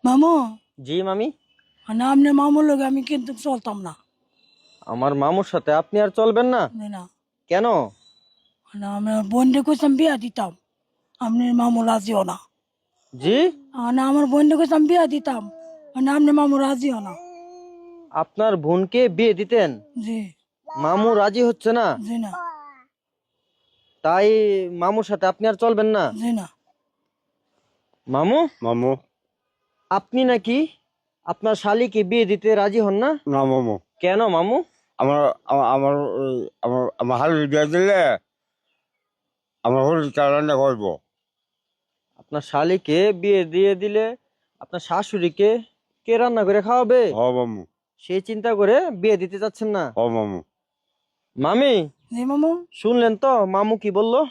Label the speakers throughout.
Speaker 1: মামু
Speaker 2: জি মামি।
Speaker 1: না আপনার মামুর লোক আমি কিন্তু চলতাম না।
Speaker 2: আমার মামুর সাথে আপনি আর চলবেন না?
Speaker 1: না
Speaker 2: কেন?
Speaker 1: না আমরা বোনকে কইতাম বিয়া দিতাম, আপনার মামু রাজিও না।
Speaker 2: জি,
Speaker 1: না আমার বোনকে কইতাম বিয়া দিতাম, না আপনার মামু রাজিও না।
Speaker 2: আপনার বোনকে বিয়ে দিতেন,
Speaker 1: জি
Speaker 2: মামু রাজি হচ্ছে না,
Speaker 1: জি না
Speaker 2: তাই মামুর সাথে আপনি আর চলবেন না?
Speaker 1: জি না।
Speaker 2: মামু,
Speaker 3: মামু
Speaker 2: আপনি নাকি আপনার শালিকে বিয়ে দিতে রাজি হন না?
Speaker 3: না মামু,
Speaker 2: কেন মামু?
Speaker 3: আমার আমার আমার আমার হাল দিয়ে দিলে আমার হল রান্না করবো।
Speaker 2: আপনার শালিকে বিয়ে দিয়ে দিলে আপনার শাশুড়িকে কে রান্না করে খাওয়াবে?
Speaker 3: হ মামু,
Speaker 2: সেই চিন্তা করে বিয়ে দিতে চাচ্ছেন না?
Speaker 3: হ মামু।
Speaker 2: মামি,
Speaker 1: জি মামু।
Speaker 2: শুনলেন তো মামু কি বললো?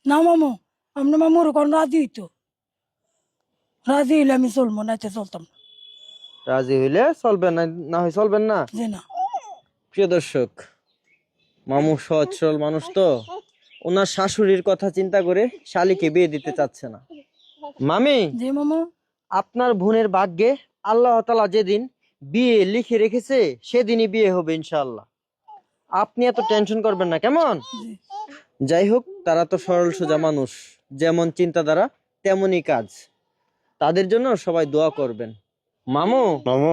Speaker 1: না মামু, আপনার মামুর কোন রাজি হইতো, রাজি হইলে আমি চলবো, না চলতাম না।
Speaker 2: রাজি হইলে চলবেন, না না হয় চলবেন না।
Speaker 1: জি না।
Speaker 2: প্রিয় দর্শক, মামু সহজ সরল মানুষ তো, ওনার শাশুড়ির কথা চিন্তা করে শালিকে বিয়ে দিতে চাচ্ছে না। মামি,
Speaker 1: জি মামু।
Speaker 2: আপনার বোনের ভাগ্যে আল্লাহ তাআলা যেদিন বিয়ে লিখে রেখেছে সেদিনই বিয়ে হবে ইনশাআল্লাহ। আপনি এত টেনশন করবেন না, কেমন?
Speaker 1: জি
Speaker 2: যাই হোক, তারা তো সরল সোজা মানুষ, যেমন চিন্তাধারা তেমনই কাজ। তাদের জন্য সবাই দোয়া করবেন। মামু,
Speaker 3: মামু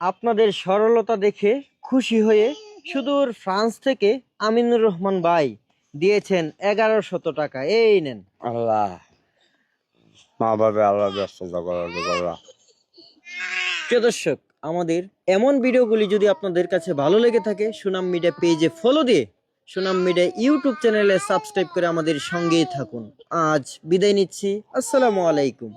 Speaker 2: আপনাদের সরলতা দেখে খুশি হয়ে সুদূর ফ্রান্স থেকে আমিনুর রহমান ভাই দিয়েছেন 1100 টাকা। এই নেন।
Speaker 3: আল্লাহ, মা বাবা আল্লাহ ব্যস্ত করা।
Speaker 2: প্রিয় দর্শক, আমাদের এমন ভিডিওগুলি যদি আপনাদের কাছে ভালো লেগে থাকে, সুনাম মিডিয়া পেজে ফলো দিয়ে সুনাম মিডিয়া ইউটিউব চ্যানেলে সাবস্ক্রাইব করে আমাদের সঙ্গেই থাকুন। আজ বিদায় নিচ্ছি। আসসালামু আলাইকুম।